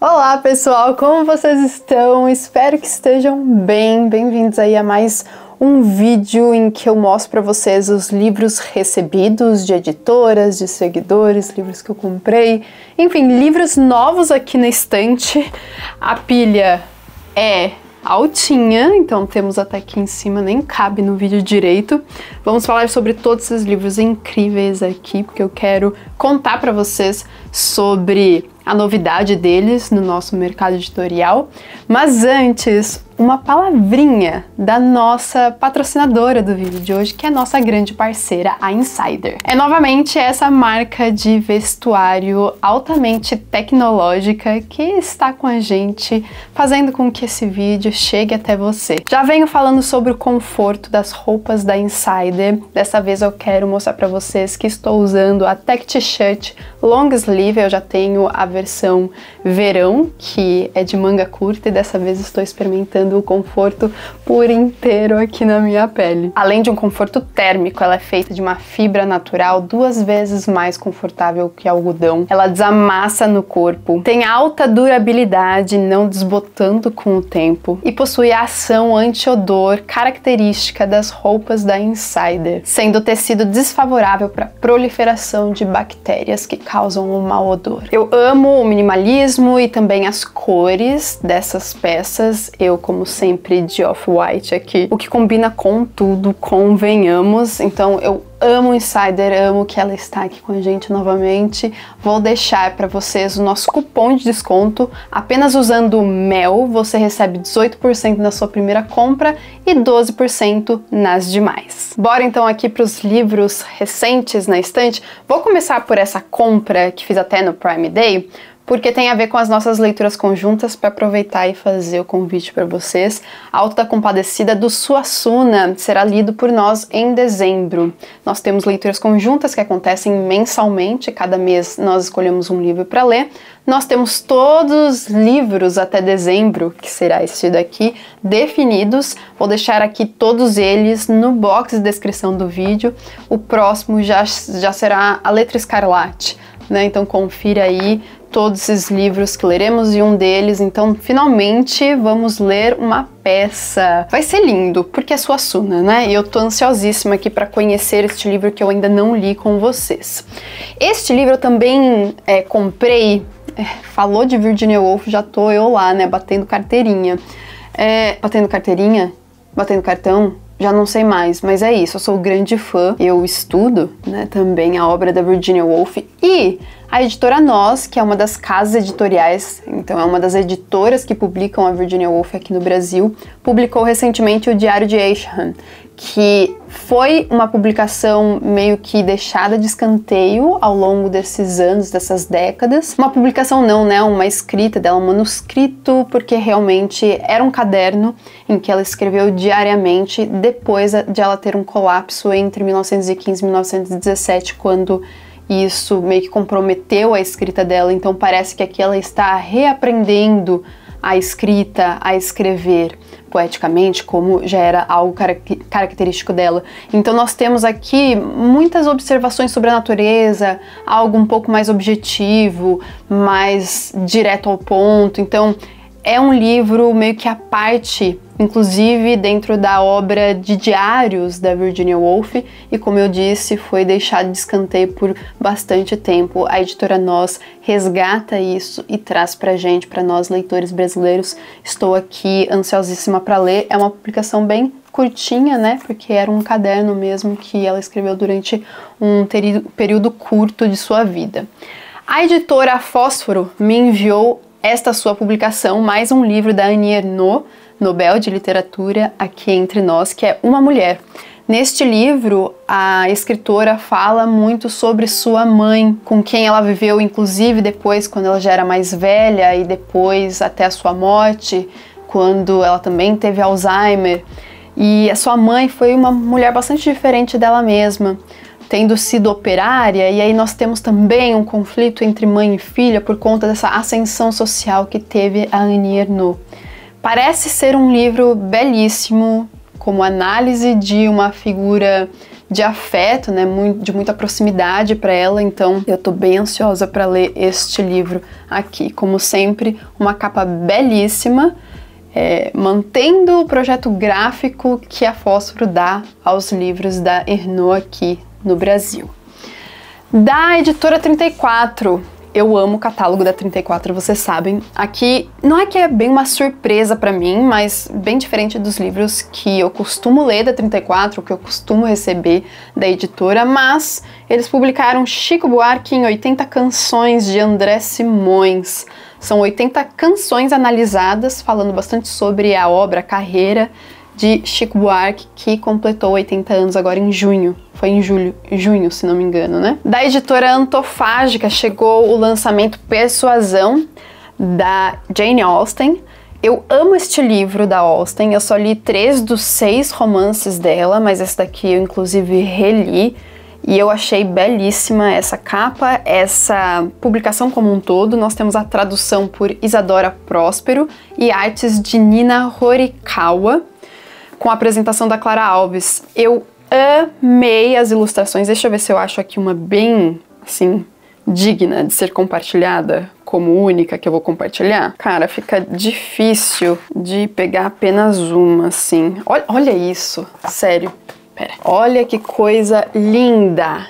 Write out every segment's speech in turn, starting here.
Olá pessoal, como vocês estão? Espero que estejam bem. Bem-vindos aí a mais um vídeo em que eu mostro para vocês os livros recebidos de editoras, de seguidores, livros que eu comprei, enfim, livros novos aqui na estante. A pilha é altinha, então temos até aqui em cima, nem cabe no vídeo direito. Vamos falar sobre todos esses livros incríveis aqui, porque eu quero contar para vocês sobre a novidade deles no nosso mercado editorial. Mas antes, uma palavrinha da nossa patrocinadora do vídeo de hoje, que é a nossa grande parceira, a Insider. É novamente essa marca de vestuário altamente tecnológica que está com a gente, fazendo com que esse vídeo chegue até você. Já venho falando sobre o conforto das roupas da Insider. Dessa vez eu quero mostrar para vocês que estou usando a Tech T-shirt long sleeve. Eu já tenho a versão verão, que é de manga curta, e dessa vez estou experimentando o conforto por inteiro aqui na minha pele. Além de um conforto térmico, ela é feita de uma fibra natural 2 vezes mais confortável que algodão. Ela desamassa no corpo, tem alta durabilidade, não desbotando com o tempo, e possui a ação anti-odor característica das roupas da Insider, sendo o tecido desfavorável para a proliferação de bactérias que causam um mau odor. Eu amo o minimalismo e também as cores dessas peças. Eu, como sempre, de off-white aqui, o que combina com tudo, convenhamos. Então eu amo Insider, amo que ela está aqui com a gente novamente. Vou deixar para vocês o nosso cupom de desconto. Apenas usando o MEL, você recebe 18% na sua primeira compra e 12% nas demais. Bora então aqui para os livros recentes na estante. Vou começar por essa compra que fiz até no Prime Day, porque tem a ver com as nossas leituras conjuntas, para aproveitar e fazer o convite para vocês. A Auto da Compadecida, do Suassuna, será lido por nós em dezembro. Nós temos leituras conjuntas que acontecem mensalmente, cada mês nós escolhemos um livro para ler. Nós temos todos os livros até dezembro, que será esse daqui, definidos. Vou deixar aqui todos eles no box de descrição do vídeo. O próximo já será A Letra Escarlate, né? Então confira aí todos esses livros que leremos, e um deles, então, finalmente vamos ler uma peça. Vai ser lindo, porque é Suassuna, né? E eu tô ansiosíssima aqui para conhecer este livro que eu ainda não li com vocês. Este livro eu também comprei, falou de Virginia Woolf, já tô eu lá, né, batendo carteirinha. Batendo carteirinha? Batendo cartão? Já não sei mais, mas é isso, eu sou grande fã, eu estudo, né, também a obra da Virginia Woolf, e a editora Nós, que é uma das casas editoriais, então é uma das editoras que publicam a Virginia Woolf aqui no Brasil, publicou recentemente o Diário de Ayshan, que foi uma publicação meio que deixada de escanteio ao longo desses anos, dessas décadas. Uma publicação não, né, uma escrita dela, um manuscrito, porque realmente era um caderno em que ela escreveu diariamente depois de ela ter um colapso entre 1915 e 1917, quando isso meio que comprometeu a escrita dela. Então parece que aqui ela está reaprendendo a escrita, a escrever poeticamente, como já era algo característico dela. Então nós temos aqui muitas observações sobre a natureza, algo um pouco mais objetivo, mais direto ao ponto. Então é um livro meio que à parte, inclusive dentro da obra de diários da Virginia Woolf, e como eu disse, foi deixado de escanteio por bastante tempo. A editora Nós resgata isso e traz pra gente, pra nós leitores brasileiros. Estou aqui ansiosíssima para ler. É uma publicação bem curtinha, né, porque era um caderno mesmo que ela escreveu durante um período curto de sua vida. A editora Fósforo me enviou esta sua publicação, mais um livro da Annie Ernaux, Nobel de Literatura aqui entre nós, que é Uma Mulher. Neste livro, a escritora fala muito sobre sua mãe, com quem ela viveu, inclusive depois, quando ela já era mais velha, e depois até a sua morte, quando ela também teve Alzheimer. E a sua mãe foi uma mulher bastante diferente dela mesma, tendo sido operária, e aí nós temos também um conflito entre mãe e filha por conta dessa ascensão social que teve a Annie Ernaux. Parece ser um livro belíssimo, como análise de uma figura de afeto, né, de muita proximidade para ela, então eu tô bem ansiosa para ler este livro aqui. Como sempre, uma capa belíssima, mantendo o projeto gráfico que a Fósforo dá aos livros da Ernaux aqui no Brasil. Da editora 34, eu amo o catálogo da 34, vocês sabem. Aqui, não é que é bem uma surpresa pra mim, mas bem diferente dos livros que eu costumo ler da 34, que eu costumo receber da editora, mas eles publicaram Chico Buarque em 80 canções, de André Simões. São 80 canções analisadas, falando bastante sobre a obra, a carreira de Chico Buarque, que completou 80 anos agora em junho. Foi em junho, se não me engano, né? Da editora Antofágica chegou o lançamento Persuasão, da Jane Austen. Eu amo este livro da Austen, eu só li 3 dos 6 romances dela, mas esse daqui eu inclusive reli, e eu achei belíssima essa capa, essa publicação como um todo. Nós temos a tradução por Isadora Próspero e artes de Nina Horikawa, com a apresentação da Clara Alves. Eu amei as ilustrações. Deixa eu ver se eu acho aqui uma bem, assim, digna de ser compartilhada, como única que eu vou compartilhar. Cara, fica difícil de pegar apenas uma, assim. Olha isso, sério. Pera. Olha que coisa linda,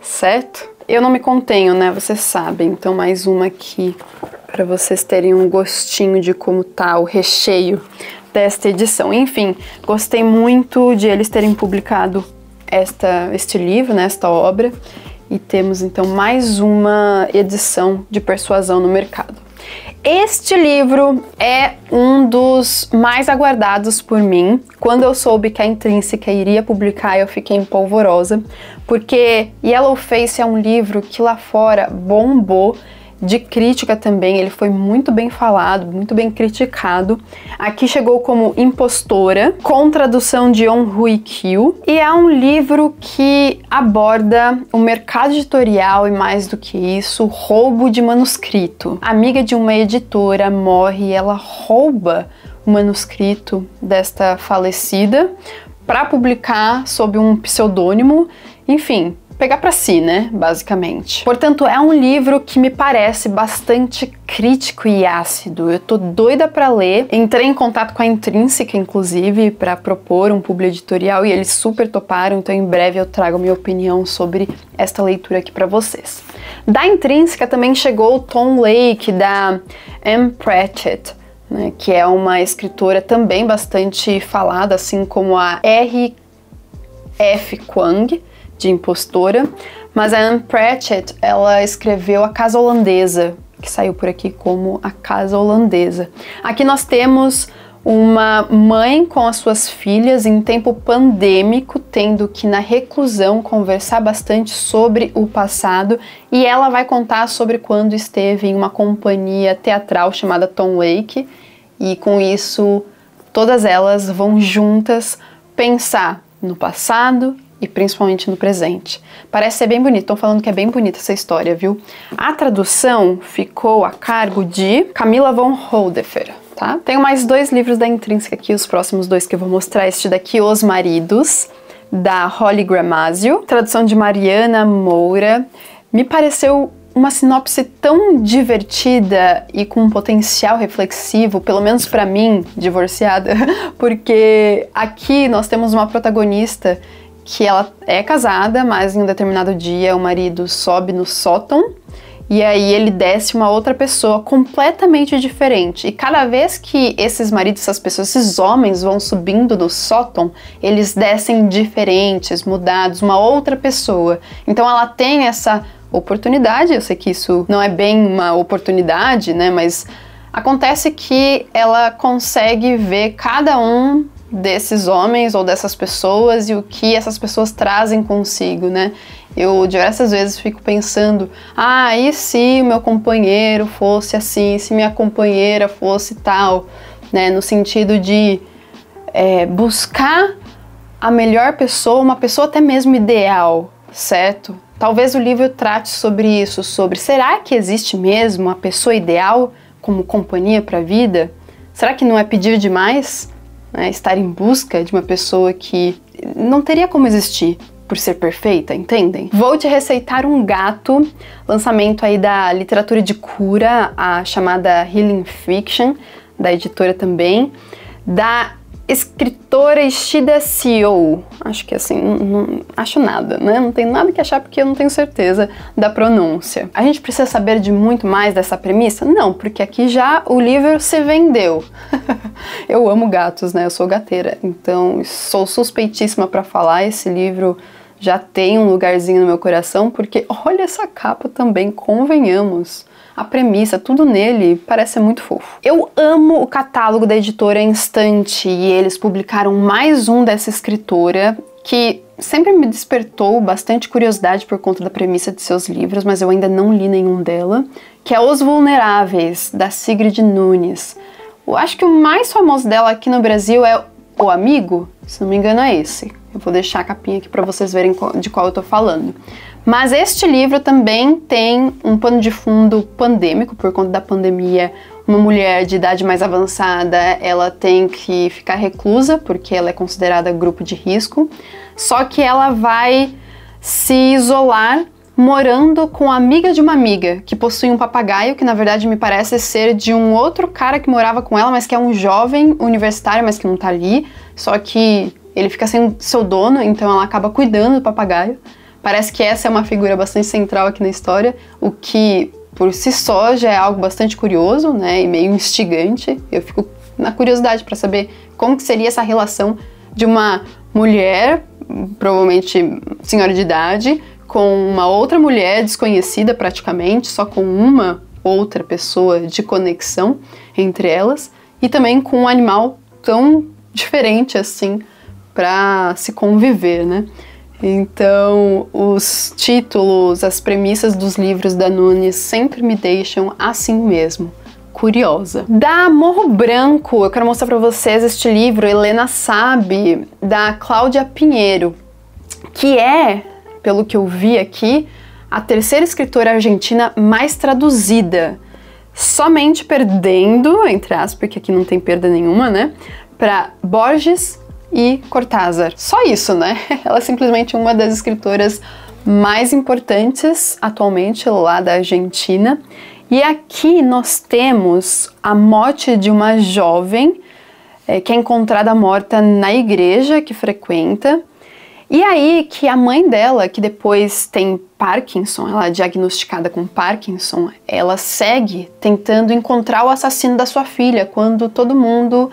certo? Eu não me contenho, né? Vocês sabem. Então, mais uma aqui para vocês terem um gostinho de como tá o recheio desta edição. Enfim, gostei muito de eles terem publicado este livro, né, esta obra, e temos então mais uma edição de Persuasão no mercado. Este livro é um dos mais aguardados por mim. Quando eu soube que a Intrínseca iria publicar, eu fiquei empolvorosa, porque Yellowface é um livro que lá fora bombou, de crítica também, ele foi muito bem falado, muito bem criticado. Aqui chegou como Impostora, com tradução de On Hui Kyu, e é um livro que aborda o mercado editorial e, mais do que isso, roubo de manuscrito. A amiga de uma editora morre e ela rouba o manuscrito desta falecida para publicar sob um pseudônimo, enfim, pegar pra si, né, basicamente. Portanto, é um livro que me parece bastante crítico e ácido. Eu tô doida pra ler. Entrei em contato com a Intrínseca, inclusive, pra propor um publi editorial, e eles super toparam, então em breve eu trago minha opinião sobre esta leitura aqui pra vocês. Da Intrínseca também chegou o Tom Lake, da Anne Pratchett, né, que é uma escritora também bastante falada, assim como a R.F. Kuang, de Impostora, mas a Anne Pratchett, ela escreveu A Casa Holandesa, que saiu por aqui como A Casa Holandesa. Aqui nós temos uma mãe com as suas filhas em tempo pandêmico, tendo que na reclusão conversar bastante sobre o passado, e ela vai contar sobre quando esteve em uma companhia teatral chamada Tom Lake, e com isso todas elas vão juntas pensar no passado e principalmente no presente. Parece ser bem bonito, estão falando que é bem bonita essa história, viu? A tradução ficou a cargo de Camila von Holdefer, tá? Tenho mais 2 livros da Intrínseca aqui, os próximos 2 que eu vou mostrar. Este daqui, Os Maridos, da Holly Gramazio, tradução de Mariana Moura. Me pareceu uma sinopse tão divertida e com um potencial reflexivo, pelo menos pra mim, divorciada, porque aqui nós temos uma protagonista que ela é casada, mas em um determinado dia o marido sobe no sótão e aí ele desce uma outra pessoa completamente diferente. E cada vez que esses maridos, essas pessoas, esses homens vão subindo no sótão, eles descem diferentes, mudados, uma outra pessoa. Então ela tem essa oportunidade, eu sei que isso não é bem uma oportunidade, né, mas acontece que ela consegue ver cada um desses homens ou dessas pessoas e o que essas pessoas trazem consigo, né? Eu diversas vezes fico pensando, e se o meu companheiro fosse assim, se minha companheira fosse tal, né? No sentido de buscar a melhor pessoa, uma pessoa até mesmo ideal, certo? Talvez o livro trate sobre isso, sobre será que existe mesmo a pessoa ideal como companhia para a vida? Será que não é pedir demais? Estar em busca de uma pessoa que não teria como existir por ser perfeita, entendem? Vou te receitar um gato, lançamento aí da literatura de cura, a chamada Healing Fiction, da editora também, da escritora Ishida Seo, acho que assim, não acho nada, né? Não tenho nada que achar porque eu não tenho certeza da pronúncia. A gente precisa saber de muito mais dessa premissa? Não, porque aqui já o livro se vendeu. Eu amo gatos, né? Eu sou gateira, então sou suspeitíssima para falar. Esse livro já tem um lugarzinho no meu coração, porque olha essa capa também, convenhamos. A premissa, tudo nele parece muito fofo. Eu amo o catálogo da editora Instante e eles publicaram mais um dessa escritora que sempre me despertou bastante curiosidade por conta da premissa de seus livros, mas eu ainda não li nenhum dela, que é Os Vulneráveis, da Sigrid Nunes. Eu acho que o mais famoso dela aqui no Brasil é O Amigo, se não me engano é esse. Eu vou deixar a capinha aqui para vocês verem de qual eu tô falando. Mas este livro também tem um pano de fundo pandêmico, por conta da pandemia. Uma mulher de idade mais avançada, ela tem que ficar reclusa, porque ela é considerada grupo de risco. Só que ela vai se isolar morando com a amiga de uma amiga, que possui um papagaio, que na verdade me parece ser de um outro cara que morava com ela, mas que é um jovem universitário, mas que não tá ali. Só que ele fica sem seu dono, então ela acaba cuidando do papagaio. Parece que essa é uma figura bastante central aqui na história, o que por si só já é algo bastante curioso, né, e meio instigante. Eu fico na curiosidade para saber como que seria essa relação de uma mulher, provavelmente senhora de idade, com uma outra mulher desconhecida praticamente, só com uma outra pessoa de conexão entre elas, e também com um animal tão diferente assim para se conviver, né? Então, os títulos, as premissas dos livros da Nunes sempre me deixam assim mesmo, curiosa. Da Morro Branco, eu quero mostrar para vocês este livro, Helena Sabe, da Cláudia Pinheiro, que é, pelo que eu vi aqui, a terceira escritora argentina mais traduzida, somente perdendo, entre aspas, porque aqui não tem perda nenhuma, né, para Borges e Cortázar. Só isso, né? Ela é simplesmente uma das escritoras mais importantes atualmente lá da Argentina. E aqui nós temos a morte de uma jovem que é encontrada morta na igreja que frequenta. E aí que a mãe dela, que depois tem Parkinson, ela é diagnosticada com Parkinson, ela segue tentando encontrar o assassino da sua filha, quando todo mundo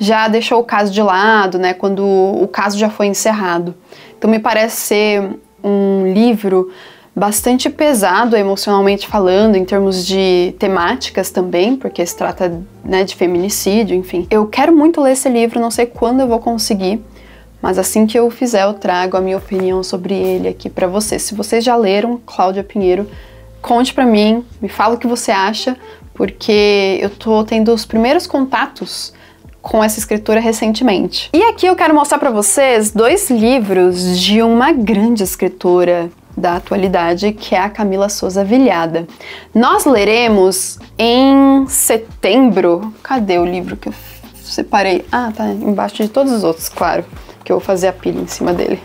já deixou o caso de lado, né, quando o caso já foi encerrado. Então me parece ser um livro bastante pesado emocionalmente falando, em termos de temáticas também, porque se trata, né, de feminicídio, enfim. Eu quero muito ler esse livro, não sei quando eu vou conseguir, mas assim que eu fizer eu trago a minha opinião sobre ele aqui pra vocês. Se vocês já leram Cláudia Pinheiro, conte pra mim, me fala o que você acha, porque eu tô tendo os primeiros contatos com essa escritora recentemente. E aqui eu quero mostrar pra vocês dois livros de uma grande escritora da atualidade, que é a Camila Souza Vilhada. Nós leremos em setembro... Cadê o livro que eu separei? Ah, tá embaixo de todos os outros, claro, que eu vou fazer a pilha em cima dele.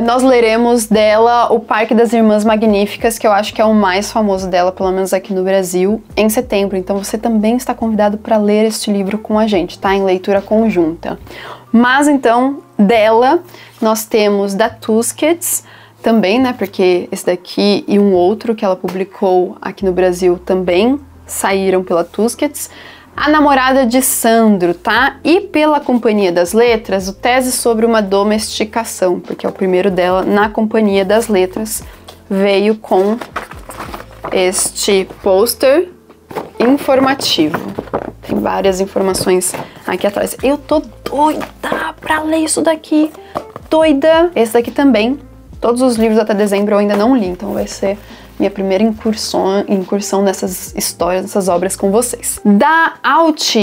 Nós leremos dela O Parque das Irmãs Magníficas, que eu acho que é o mais famoso dela, pelo menos aqui no Brasil, em setembro. Então você também está convidado para ler este livro com a gente, tá? Em leitura conjunta. Mas então, dela, nós temos da Tusquets também, né? Porque esse daqui e um outro que ela publicou aqui no Brasil também saíram pela Tusquets. A Namorada de Sandro, tá? E pela Companhia das Letras, o Tese sobre uma Domesticação, porque é o primeiro dela na Companhia das Letras, veio com este pôster informativo. Tem várias informações aqui atrás. Eu tô doida pra ler isso daqui, doida! Esse daqui também, todos os livros até dezembro eu ainda não li, então vai ser minha primeira incursão nessas histórias, nessas obras com vocês. Da Alt,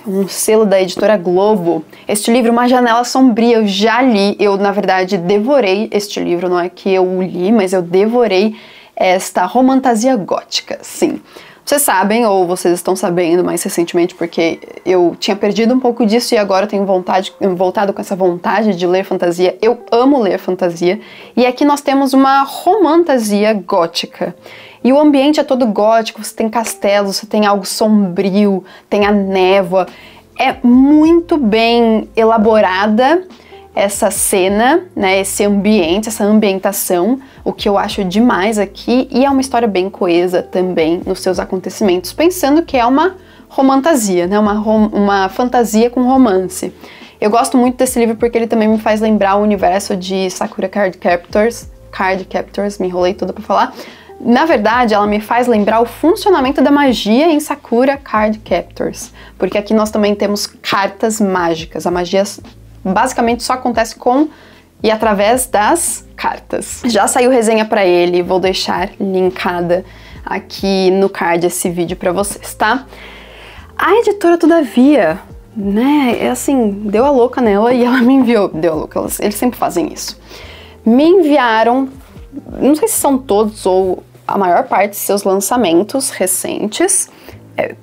um selo da editora Globo, este livro, Uma Janela Sombria, eu já li, eu na verdade devorei este livro, não é que eu o li, mas eu devorei esta romantasia gótica, sim. Vocês sabem, ou vocês estão sabendo mais recentemente, porque eu tinha perdido um pouco disso e agora tenho voltado com essa vontade de ler fantasia. Eu amo ler fantasia. E aqui nós temos uma romantasia gótica. E o ambiente é todo gótico, você tem castelos, você tem algo sombrio, tem a névoa. É muito bem elaborada essa cena, né, esse ambiente, essa ambientação, o que eu acho demais aqui, e é uma história bem coesa também nos seus acontecimentos, pensando que é uma romantasia, né, uma fantasia com romance. Eu gosto muito desse livro porque ele também me faz lembrar o universo de Sakura Card Captors, me enrolei tudo pra falar. Na verdade, ela me faz lembrar o funcionamento da magia em Sakura Card Captors, porque aqui nós também temos cartas mágicas, a magia basicamente só acontece com e através das cartas. Já saiu resenha pra ele, vou deixar linkada aqui no card esse vídeo pra vocês, tá? A editora, todavia, né, é assim, deu a louca nela e ela me enviou, deu a louca, eles sempre fazem isso. Me enviaram, não sei se são todos ou a maior parte de seus lançamentos recentes.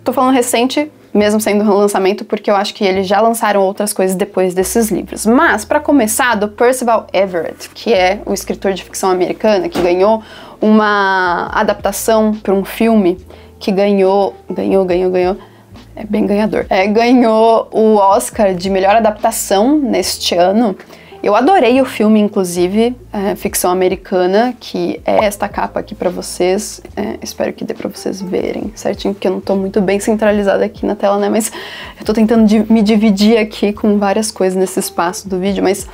Tô falando recente, mesmo sendo um lançamento, porque eu acho que eles já lançaram outras coisas depois desses livros. Mas, para começar, do Percival Everett, que é o escritor de ficção americana, que ganhou uma adaptação para um filme, que ganhou, é bem ganhador, ganhou o Oscar de melhor adaptação neste ano. Eu adorei o filme, inclusive, ficção americana, que é esta capa aqui pra vocês. Espero que dê pra vocês verem certinho, porque eu não tô muito bem centralizada aqui na tela, né? Mas eu tô tentando me dividir aqui com várias coisas nesse espaço do vídeo, mas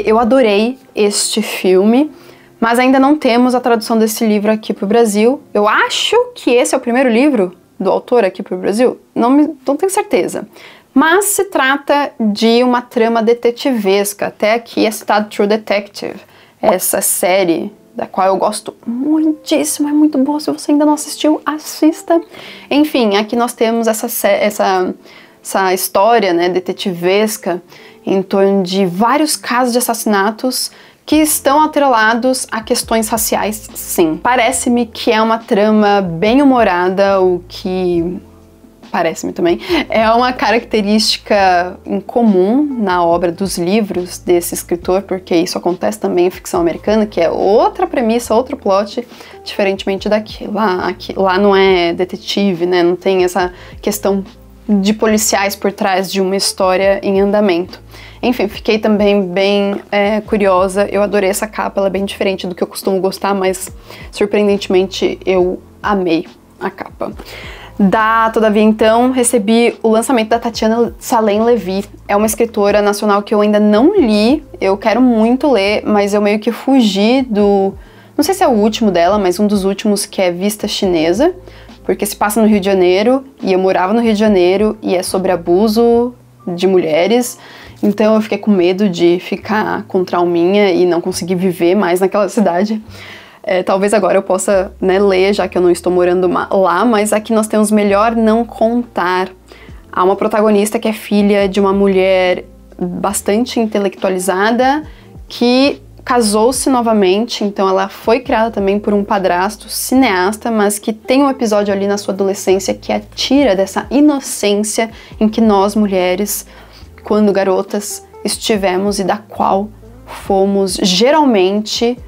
eu adorei este filme, mas ainda não temos a tradução desse livro aqui pro Brasil. Eu acho que esse é o primeiro livro do autor aqui pro Brasil, não tenho certeza. Mas se trata de uma trama detetivesca, até aqui é citado True Detective, essa série da qual eu gosto muitíssimo, é muito boa, se você ainda não assistiu, assista. Enfim, aqui nós temos essa história, né, detetivesca em torno de vários casos de assassinatos que estão atrelados a questões raciais, sim. Parece-me que é uma trama bem humorada, o que... parece-me também, é uma característica incomum na obra dos livros desse escritor, porque isso acontece também em ficção americana, que é outra premissa, outro plot, diferentemente daqui. Lá não é detetive, né? Não tem essa questão de policiais por trás de uma história em andamento. Enfim, fiquei também bem curiosa, eu adorei essa capa, ela é bem diferente do que eu costumo gostar, mas surpreendentemente eu amei a capa. Todavia, então, recebi o lançamento da Tatiana Salem Levy. É uma escritora nacional que eu ainda não li, eu quero muito ler, mas eu meio que fugi do... não sei se é o último dela, mas um dos últimos, que é Vista Chinesa, porque se passa no Rio de Janeiro, e eu morava no Rio de Janeiro, e é sobre abuso de mulheres, então eu fiquei com medo de ficar com trauminha e não conseguir viver mais naquela cidade. Talvez agora eu possa, né, ler, já que eu não estou morando lá, mas aqui nós temos Melhor Não Contar. Há uma protagonista que é filha de uma mulher bastante intelectualizada, que casou-se novamente, então ela foi criada também por um padrasto cineasta, mas que tem um episódio ali na sua adolescência que a tira dessa inocência em que nós, mulheres, quando garotas, estivemos e da qual fomos geralmente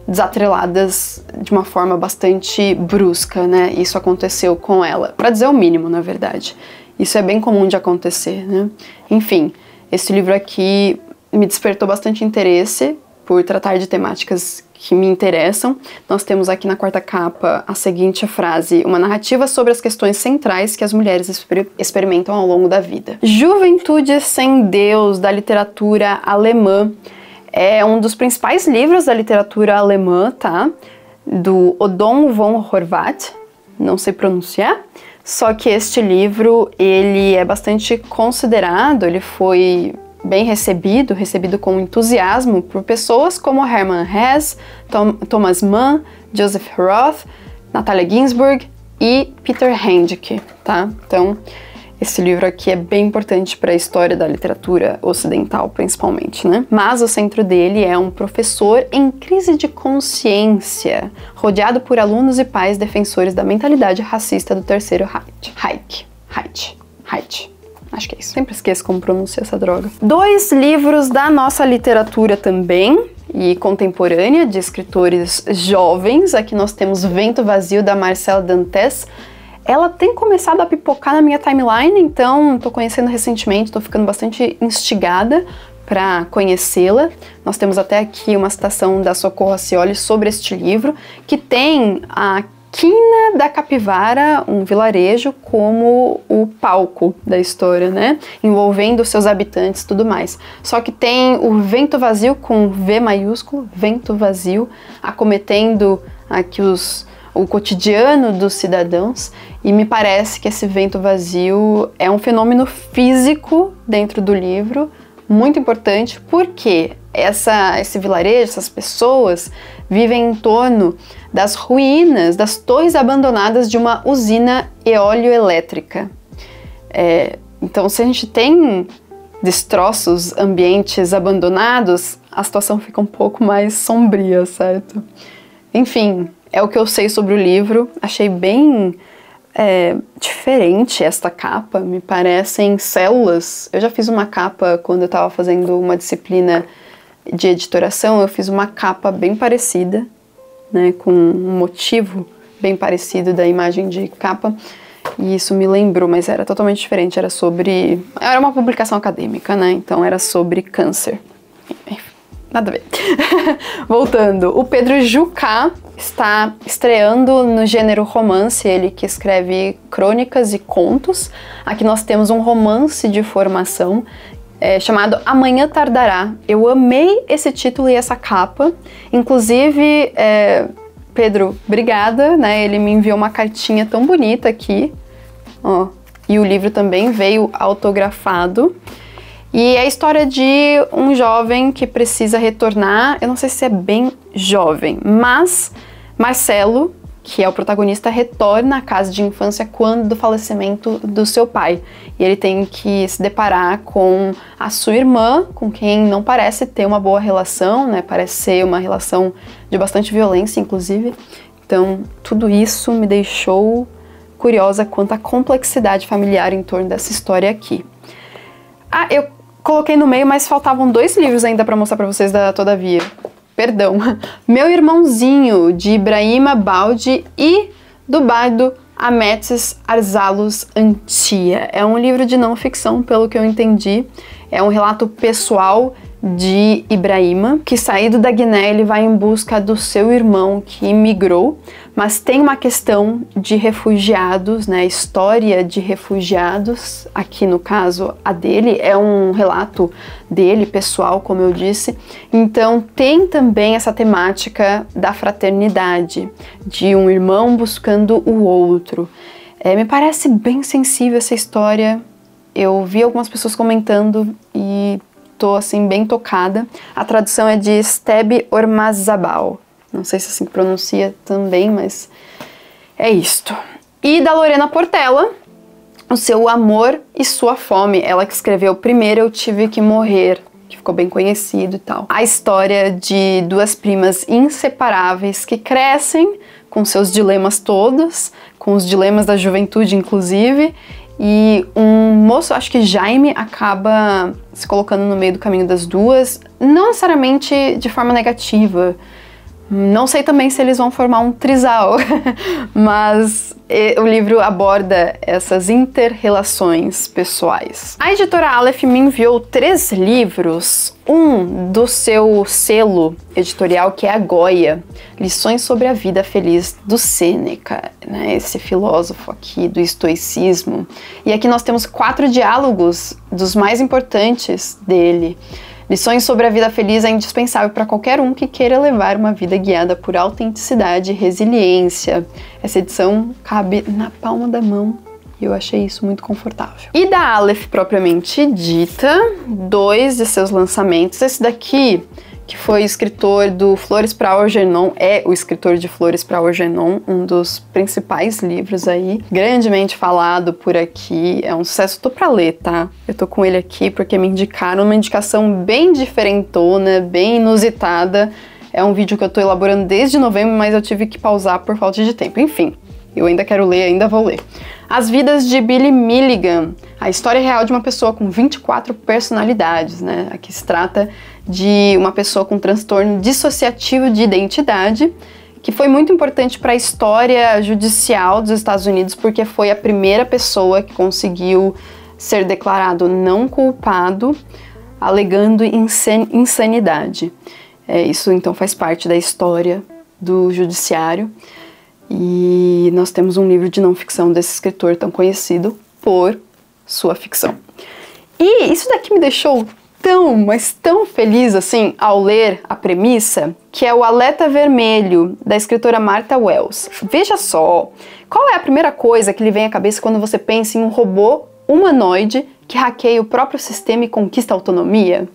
desatreladas de uma forma bastante brusca, né? Isso aconteceu com ela, para dizer o mínimo, na verdade. Isso é bem comum de acontecer, né? Enfim, esse livro aqui me despertou bastante interesse por tratar de temáticas que me interessam. Nós temos aqui na quarta capa a seguinte frase: uma narrativa sobre as questões centrais que as mulheres experimentam ao longo da vida. Juventude Sem Deus, da literatura alemã. É um dos principais livros da literatura alemã, tá? Do Ottone von Horvath, não sei pronunciar, só que este livro, ele é bastante considerado, ele foi bem recebido com entusiasmo por pessoas como Hermann Hesse, Thomas Mann, Joseph Roth, Natalia Ginzburg e Peter Handke, tá? Então, Esse livro aqui é bem importante para a história da literatura ocidental, principalmente, né? Mas o centro dele é um professor em crise de consciência, rodeado por alunos e pais defensores da mentalidade racista do terceiro Reich. Acho que é isso. Sempre esqueço como pronunciar essa droga. 2 livros da nossa literatura também, e contemporânea, de escritores jovens. Aqui nós temos Vento Vazio, da Marcela Dantes. Ela tem começado a pipocar na minha timeline, então tô conhecendo recentemente, tô ficando bastante instigada para conhecê-la. Nós temos até aqui uma citação da Socorro Acioli sobre este livro, que tem a Quina da Capivara, um vilarejo, como o palco da história, né? Envolvendo seus habitantes e tudo mais. Só que tem o Vento Vazio, com V maiúsculo, Vento Vazio, acometendo aqui o cotidiano dos cidadãos, e me parece que esse vento vazio é um fenômeno físico dentro do livro, muito importante, porque esse vilarejo, essas pessoas vivem em torno das ruínas, das torres abandonadas de uma usina eóleo-elétrica. Então, se a gente tem destroços, ambientes abandonados, a situação fica um pouco mais sombria, certo? Enfim, é o que eu sei sobre o livro. Achei bem diferente esta capa, me parecem células. Eu já fiz uma capa quando eu estava fazendo uma disciplina de editoração, eu fiz uma capa bem parecida, né, com um motivo bem parecido da imagem de capa, e isso me lembrou, mas era totalmente diferente, era uma publicação acadêmica, né, então era sobre câncer. Nada a ver. Voltando, o Pedro Jucá está estreando no gênero romance, ele que escreve crônicas e contos. Aqui nós temos um romance de formação chamado Amanhã Tardará. Eu amei esse título e essa capa. Inclusive, Pedro, obrigada, né? Ele me enviou uma cartinha tão bonita aqui. Ó, e o livro também veio autografado. E é a história de um jovem que precisa retornar, eu não sei se é bem jovem, mas Marcelo, que é o protagonista, retorna à casa de infância quando do falecimento do seu pai. E ele tem que se deparar com a sua irmã, com quem não parece ter uma boa relação, né? Parece ser uma relação de bastante violência, inclusive. Então, tudo isso me deixou curiosa quanto à complexidade familiar em torno dessa história aqui. Ah, eu coloquei no meio, mas faltavam 2 livros ainda para mostrar para vocês da Todavia. Perdão. Meu Irmãozinho, de Ibrahima Baldi e do bardo Ametis Arzalos Antia. É um livro de não ficção, pelo que eu entendi. É um relato pessoal de Ibrahima, que saído da Guiné, ele vai em busca do seu irmão que imigrou, mas tem uma questão de refugiados, né, história de refugiados, aqui no caso a dele, é um relato dele, pessoal, como eu disse, então tem também essa temática da fraternidade, de um irmão buscando o outro. Me parece bem sensível essa história, eu vi algumas pessoas comentando e tô assim bem tocada. A tradução é de Steb Ormazabal. Não sei se assim pronuncia também, mas é isto. E da Lorena Portela, O Seu Amor e Sua Fome. Ela que escreveu Primeiro Eu Tive Que Morrer, que ficou bem conhecido e tal. A história de 2 primas inseparáveis que crescem com seus dilemas todos, com os dilemas da juventude inclusive, e um moço, acho que Jaime, acaba se colocando no meio do caminho das duas, não necessariamente de forma negativa. Não sei também se eles vão formar um trisal, mas o livro aborda essas inter-relações pessoais. A editora Aleph me enviou 3 livros, um do seu selo editorial, que é a Goya, Lições sobre a Vida Feliz do Sêneca, né? Esse filósofo aqui do estoicismo. E aqui nós temos 4 diálogos dos mais importantes dele. Lições sobre a vida feliz é indispensável para qualquer um que queira levar uma vida guiada por autenticidade e resiliência. Essa edição cabe na palma da mão e eu achei isso muito confortável. E da Aleph propriamente dita, 2 de seus lançamentos. Esse daqui, que foi escritor do Flores para Algernon, é o escritor de Flores para Algernon, um dos principais livros aí, grandemente falado por aqui, é um sucesso, tô pra ler, tá? Eu tô com ele aqui porque me indicaram uma indicação bem diferentona, bem inusitada, é um vídeo que eu tô elaborando desde novembro, mas eu tive que pausar por falta de tempo, enfim, eu ainda quero ler, ainda vou ler. As Vidas de Billy Milligan, a história real de uma pessoa com 24 personalidades, né? Aqui se trata de uma pessoa com transtorno dissociativo de identidade, que foi muito importante para a história judicial dos Estados Unidos, porque foi a primeira pessoa que conseguiu ser declarado não culpado, alegando insanidade. Isso então faz parte da história do judiciário. E nós temos um livro de não ficção desse escritor tão conhecido por sua ficção. E isso daqui me deixou tão, mas tão feliz assim ao ler a premissa, que é o Alerta Vermelho, da escritora Martha Wells. Veja só, qual é a primeira coisa que lhe vem à cabeça quando você pensa em um robô humanoide que hackeia o próprio sistema e conquista a autonomia?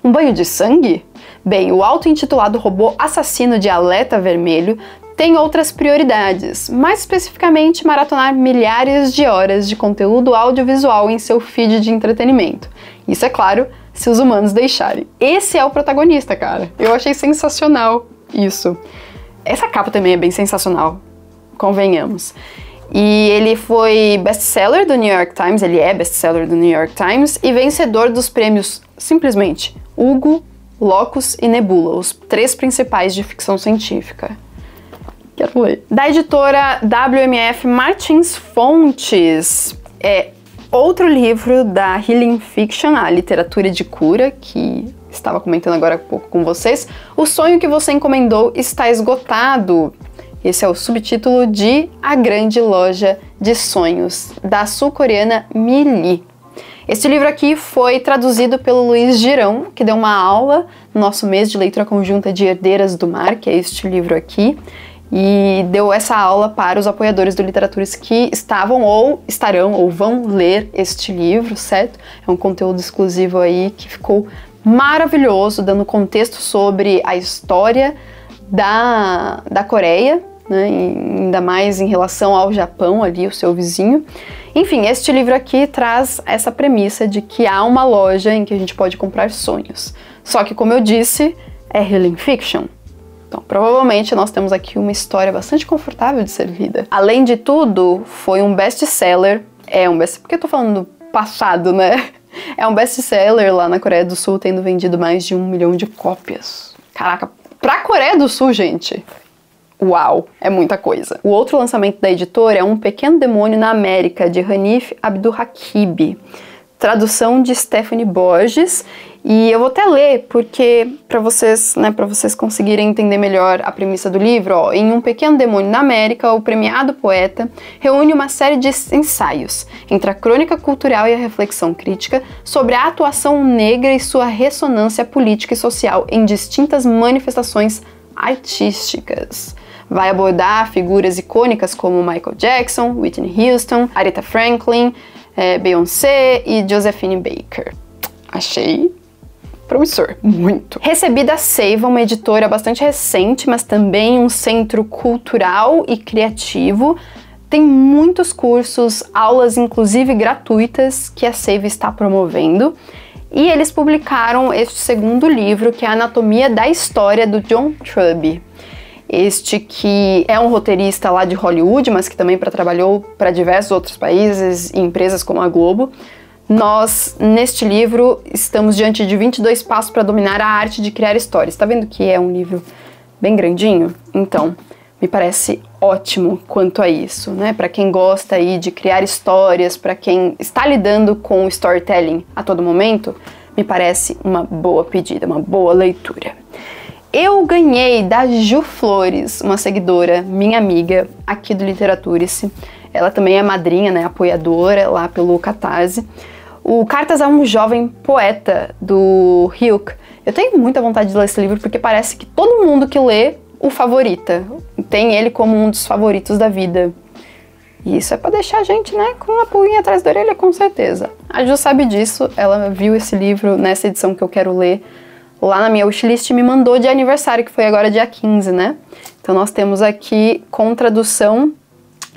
Um banho de sangue? Bem, o auto-intitulado robô assassino de Alerta Vermelho tem outras prioridades, mais especificamente maratonar milhares de horas de conteúdo audiovisual em seu feed de entretenimento. Isso é claro, se os humanos deixarem. Esse é o protagonista, cara. Eu achei sensacional isso. Essa capa também é bem sensacional, convenhamos. E ele foi best-seller do New York Times, ele é best-seller do New York Times e vencedor dos prêmios, simplesmente, Hugo, Locus e Nebula, os 3 principais de ficção científica. Quero ler. Da editora WMF Martins Fontes, é outro livro da Healing Fiction, a literatura de cura, que estava comentando agora há pouco com vocês. O sonho que você encomendou está esgotado. Esse é o subtítulo de A Grande Loja de Sonhos, da sul-coreana Mi Lee. Este livro aqui foi traduzido pelo Luiz Girão, que deu uma aula no nosso mês de leitura conjunta de Herdeiras do Mar, que é este livro aqui, e deu essa aula para os apoiadores do Literaturas que estavam ou estarão ou vão ler este livro, certo? É um conteúdo exclusivo aí que ficou maravilhoso, dando contexto sobre a história da Coreia, né? E ainda mais em relação ao Japão, ali, o seu vizinho. Enfim, este livro aqui traz essa premissa de que há uma loja em que a gente pode comprar sonhos. Só que, como eu disse, é Healing Fiction. Então, provavelmente nós temos aqui uma história bastante confortável de ser lida. Além de tudo, foi um best-seller, porque eu tô falando do passado, né? É um best-seller lá na Coreia do Sul, tendo vendido mais de 1 milhão de cópias. Caraca, pra Coreia do Sul, gente! Uau, é muita coisa. O outro lançamento da editora é Um Pequeno Demônio na América, de Hanif Abdurraqib. Tradução de Stephanie Borges, e eu vou até ler, porque para vocês conseguirem entender melhor a premissa do livro, ó, em Um Pequeno Demônio na América, o premiado poeta reúne uma série de ensaios entre a crônica cultural e a reflexão crítica sobre a atuação negra e sua ressonância política e social em distintas manifestações artísticas. Vai abordar figuras icônicas como Michael Jackson, Whitney Houston, Aretha Franklin, Beyoncé e Josephine Baker. Achei promissor, muito. Recebi da Seiva, uma editora bastante recente, mas também um centro cultural e criativo. Tem muitos cursos, aulas inclusive gratuitas que a Seiva está promovendo. E eles publicaram este segundo livro, que é a Anatomia da História, do John Truby. Este que é um roteirista lá de Hollywood, mas que também trabalhou para diversos outros países e empresas como a Globo. Nós, neste livro, estamos diante de 22 passos para dominar a arte de criar histórias. Tá vendo que é um livro bem grandinho? Então, me parece ótimo quanto a isso, né? Para quem gosta aí de criar histórias, para quem está lidando com storytelling a todo momento, me parece uma boa pedida, uma boa leitura. Eu ganhei da Ju Flores, uma seguidora, minha amiga, aqui do Literaturice. Ela também é madrinha, né, apoiadora lá pelo Catarse. O Cartas a um Jovem Poeta, do Hyuk. Eu tenho muita vontade de ler esse livro porque parece que todo mundo que lê o favorita. Tem ele como um dos favoritos da vida. E isso é pra deixar a gente, né, com uma pulguinha atrás da orelha, com certeza. A Ju sabe disso, ela viu esse livro nessa edição que eu quero ler lá na minha wishlist, me mandou de aniversário, que foi agora dia 15, né? Então nós temos aqui com tradução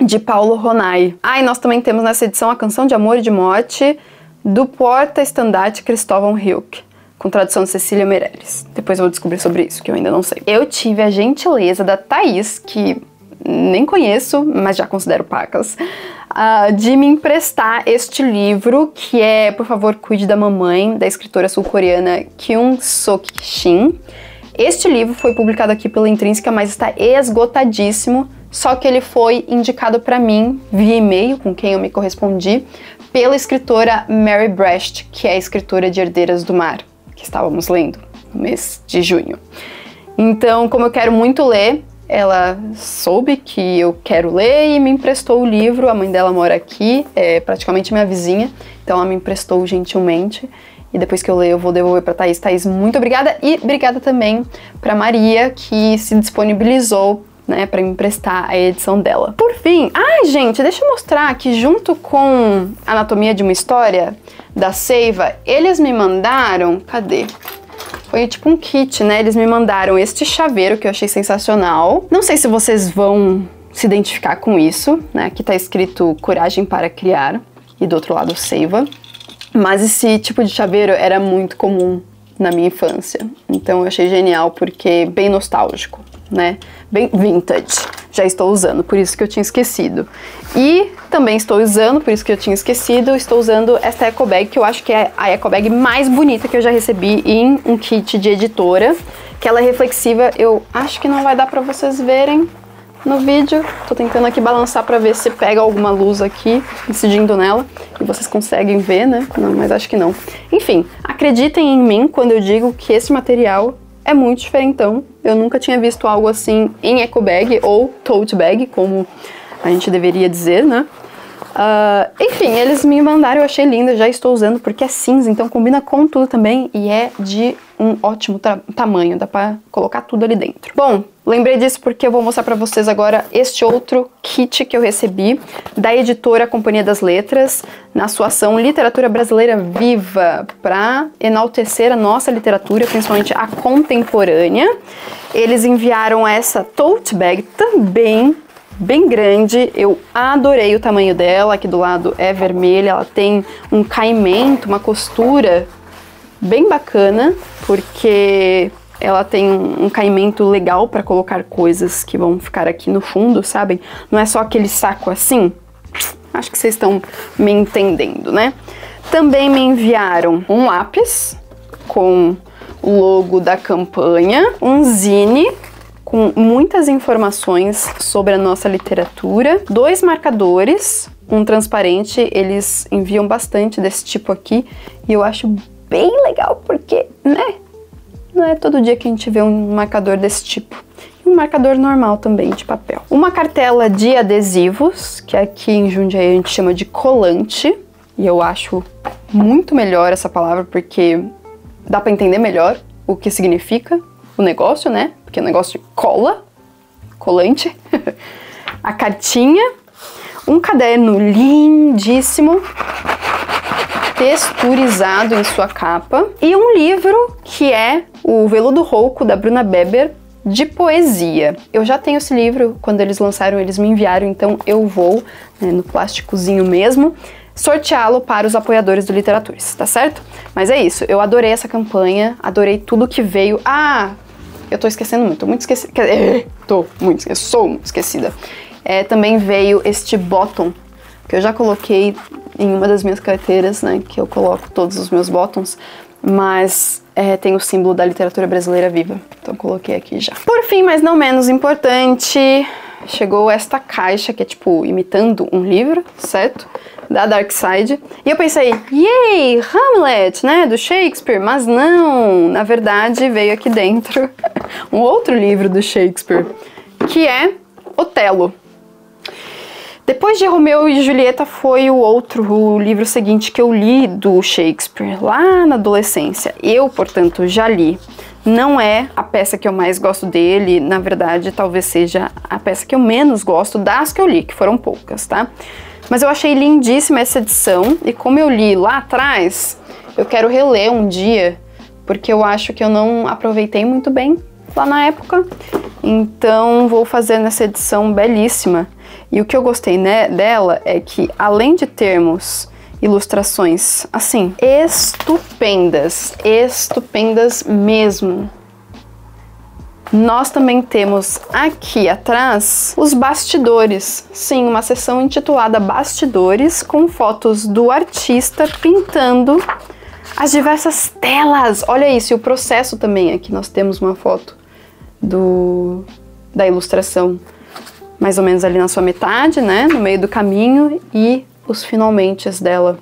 de Paulo Ronay. E nós também temos nessa edição a Canção de Amor e de Morte do porta-estandarte Cristóvão Hilck, com tradução de Cecília Meirelles. Depois eu vou descobrir sobre isso, que eu ainda não sei. Eu tive a gentileza da Thaís, que nem conheço, mas já considero pacas, de me emprestar este livro, que é Por Favor, Cuide da Mamãe, da escritora sul-coreana Kyung-Sok Shin. Este livro foi publicado aqui pela Intrínseca, mas está esgotadíssimo, só que ele foi indicado para mim via e-mail, com quem eu me correspondi, pela escritora Mary Brecht, que é a escritora de Herdeiras do Mar, que estávamos lendo no mês de junho. Então, como eu quero muito ler, ela soube que eu quero ler e me emprestou o livro. A mãe dela mora aqui, é praticamente minha vizinha, então ela me emprestou gentilmente. E depois que eu ler, eu vou devolver pra Thaís. Thaís, muito obrigada. E obrigada também pra Maria, que se disponibilizou, né, pra me emprestar a edição dela. Por fim, gente, deixa eu mostrar que junto com Anatomia de uma História, da Seiva, eles me mandaram... Cadê? Foi tipo um kit, né? Eles me mandaram este chaveiro que eu achei sensacional. Não sei se vocês vão se identificar com isso, né? Aqui tá escrito Coragem para Criar e do outro lado Seiva. Mas esse tipo de chaveiro era muito comum na minha infância. Então eu achei genial porque é bem nostálgico, né? Bem vintage. Já estou usando, por isso que eu tinha esquecido. E também estou usando, por isso que eu tinha esquecido, estou usando esta eco bag, que eu acho que é a eco bag mais bonita que eu já recebi em um kit de editora, que ela é reflexiva. Eu acho que não vai dar pra vocês verem no vídeo. Tô tentando aqui balançar pra ver se pega alguma luz aqui, incidindo nela, e vocês conseguem ver, né? Não, mas acho que não. Enfim, acreditem em mim quando eu digo que esse material é muito diferentão. Eu nunca tinha visto algo assim em eco bag ou tote bag, como a gente deveria dizer, né? Enfim, eles me mandaram, eu achei lindo, já estou usando porque é cinza, então combina com tudo também e é de um ótimo tamanho, dá pra colocar tudo ali dentro. Bom, lembrei disso porque eu vou mostrar pra vocês agora este outro kit que eu recebi da editora Companhia das Letras, na sua ação Literatura Brasileira Viva, pra enaltecer a nossa literatura, principalmente a contemporânea. Eles enviaram essa tote bag também, bem grande, eu adorei o tamanho dela, aqui do lado é vermelha, ela tem um caimento, uma costura bem bacana, porque ela tem um caimento legal para colocar coisas que vão ficar aqui no fundo, sabem? Não é só aquele saco assim. Acho que vocês estão me entendendo, né? Também me enviaram um lápis com o logo da campanha, um zine com muitas informações sobre a nossa literatura, 2 marcadores, um transparente, eles enviam bastante desse tipo aqui, e eu acho bem legal porque, né, não é todo dia que a gente vê um marcador desse tipo. E um marcador normal também, de papel. Uma cartela de adesivos, que aqui em Jundiaí a gente chama de colante, e eu acho muito melhor essa palavra porque dá pra entender melhor o que significa o negócio, né? Porque é um negócio de cola, colante, a cartinha, um caderno lindíssimo, texturizado em sua capa, e um livro que é o Veludo Rouco, da Bruna Beber, de poesia. Eu já tenho esse livro, quando eles lançaram, eles me enviaram, então eu vou, né, no plásticozinho mesmo, sorteá-lo para os apoiadores do Literaturas, tá certo? Mas é isso, eu adorei essa campanha, adorei tudo que veio. Eu tô esquecendo muito, tô muito esquecida. Eu sou muito esquecida. Também veio este bottom, que eu já coloquei em uma das minhas carteiras, né? Que eu coloco todos os meus bottoms, mas tem o símbolo da literatura brasileira viva. Então coloquei aqui já. Por fim, mas não menos importante, chegou esta caixa, que é tipo imitando um livro, certo? Da Dark Side. E eu pensei, yay, Hamlet, né, do Shakespeare, mas não, na verdade veio aqui dentro um outro livro do Shakespeare, que é Otelo. Depois de Romeu e Julieta foi o livro seguinte que eu li do Shakespeare, lá na adolescência. Eu, portanto, já li. Não é a peça que eu mais gosto dele, na verdade, talvez seja a peça que eu menos gosto das que eu li, que foram poucas, tá? Mas eu achei lindíssima essa edição, e como eu li lá atrás, eu quero reler um dia, porque eu acho que eu não aproveitei muito bem lá na época. Então vou fazer nessa edição belíssima. E o que eu gostei, né, dela é que, além de termos ilustrações, assim, estupendas, estupendas mesmo, nós também temos aqui atrás os bastidores. Sim, uma seção intitulada Bastidores, com fotos do artista pintando as diversas telas. Olha isso, e o processo também. Aqui nós temos uma foto da ilustração, mais ou menos ali na sua metade, né, no meio do caminho, e os finalmente dela.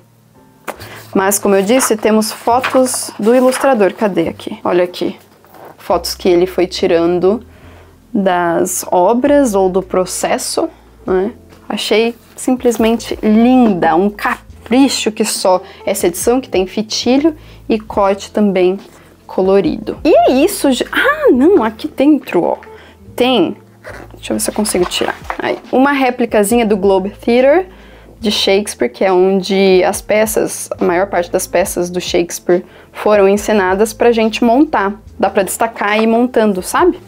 Mas, como eu disse, temos fotos do ilustrador. Cadê aqui? Olha aqui. Fotos que ele foi tirando das obras ou do processo, né? Achei simplesmente linda, um capricho que só. Essa edição que tem fitilho e corte também colorido. E é isso. Ah, não, aqui dentro, ó, tem, deixa eu ver se eu consigo tirar. Aí, uma réplicazinha do Globe Theatre de Shakespeare, que é onde as peças, a maior parte das peças do Shakespeare foram encenadas pra gente montar. Dá pra destacar e ir montando, sabe?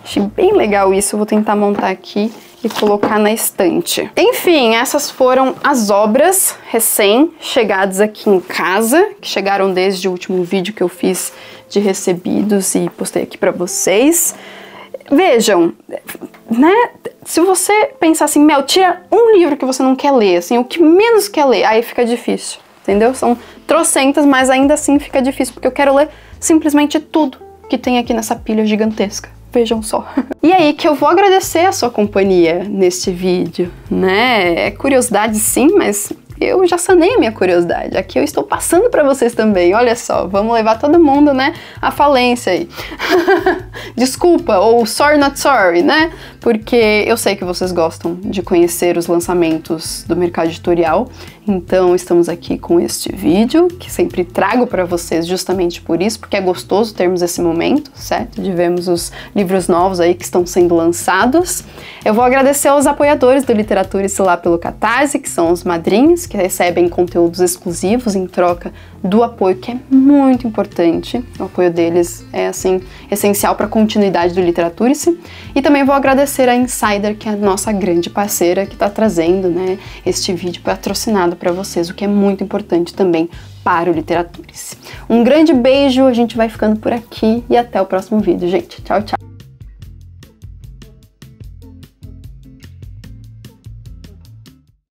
Achei bem legal isso, eu vou tentar montar aqui e colocar na estante. Enfim, essas foram as obras recém-chegadas aqui em casa, que chegaram desde o último vídeo que eu fiz de recebidos e postei aqui pra vocês. Vejam, né, se você pensar assim, Mel, tira um livro que você não quer ler, assim, o que menos quer ler, aí fica difícil, entendeu? São trocentas, mas ainda assim fica difícil, porque eu quero ler simplesmente tudo que tem aqui nessa pilha gigantesca. Vejam só. E aí que eu vou agradecer a sua companhia neste vídeo, né? É curiosidade sim, mas eu já sanei a minha curiosidade. Aqui eu estou passando para vocês também. Olha só, vamos levar todo mundo, né, à falência aí. Desculpa, ou sorry not sorry, né? Porque eu sei que vocês gostam de conhecer os lançamentos do mercado editorial. Então estamos aqui com este vídeo, que sempre trago para vocês justamente por isso, porque é gostoso termos esse momento, certo? De vermos os livros novos aí que estão sendo lançados. Eu vou agradecer aos apoiadores do Literatura-se lá pelo Catarse, que são os madrinhos, que recebem conteúdos exclusivos em troca do apoio, que é muito importante. O apoio deles é, assim, essencial para a continuidade do Literatura-se. E também vou agradecer a Insider, que é a nossa grande parceira, que está trazendo, né, este vídeo patrocinado para vocês, o que é muito importante também para o Literatura-se. Um grande beijo, a gente vai ficando por aqui e até o próximo vídeo, gente. Tchau, tchau!